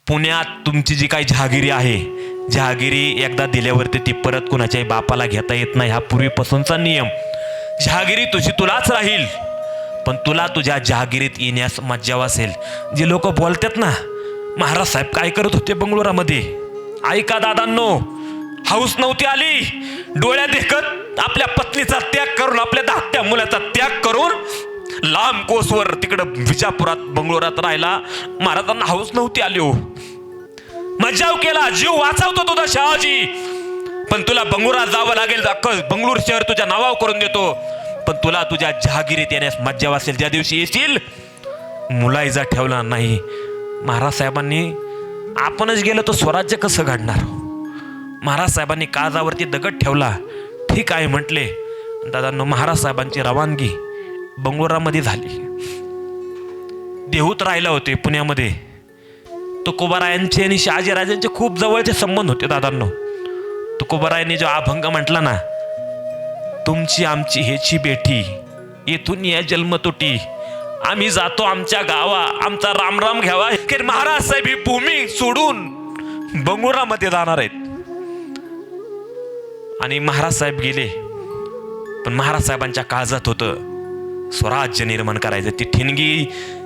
पुण्यात तुमची जी काही जहागिरी आहे, जहागिरी एकदा दिल्यावरती ती परत कुणाच्याही बापाला घेता येत नाही, हा पूर्वीपासूनचा नियम. जहागिरी तुझी तुलाच राहील, पण तुला तुझ्या जहागिरीत येण्यास मज्जा वासेल. जे लोक बोलतात ना, महाराज साहेब काय करत होते बंगलोरामध्ये, ऐका दादांनो, हाऊस नव्हती आली, डोळ्या देखत आपल्या पत्नीचा त्याग करून, आपल्या धाकट्या मुलाचा त्याग करून लांब कोसवर तिकडं विजापुरात बंगलोरात राहिला. महाराजांना हाऊस नव्हती आली हो, मज्जाव केला, जीव वाचवतो तुझा शहाजी, पण तुला बंगलोरात जावं लागेल. बंगलोर शहर तुझ्या नावावर करून देतो, पण तुला तुझ्या जहागिरीत येण्यास मज्जा वासेल. ज्या दिवशी येशील मुलायजा ठेवला नाही. महाराज साहेबांनी आपणच गेलो तर स्वराज्य कसं घडणार. महाराज साहेबांनी काळजावरती दगड ठेवला. ठीक आहे म्हटले. दादांनो, महाराज साहेबांची रवानगी बंगलोरामध्ये झाली. देहूत राहिला होते पुण्यामध्ये. तुकोबारायांचे आणि शहाजीराजांचे खूप जवळचे संबंध होते दादांनो. तुकोबारायांनी जो अभंग म्हटला ना, तुमची आमची हेची बेटी, येथून या जन्मतुटी, आम्ही जातो आमच्या गावा, आमचा रामराम घ्यावा. की महाराज साहेब ही भूमी सोडून बंगलोरामध्ये जाणार आहेत. आणि महाराज साहेब गेले, पण महाराज साहेबांच्या काळजात होतं स्वराज्य निर्माण करायचं. ती ठिणगी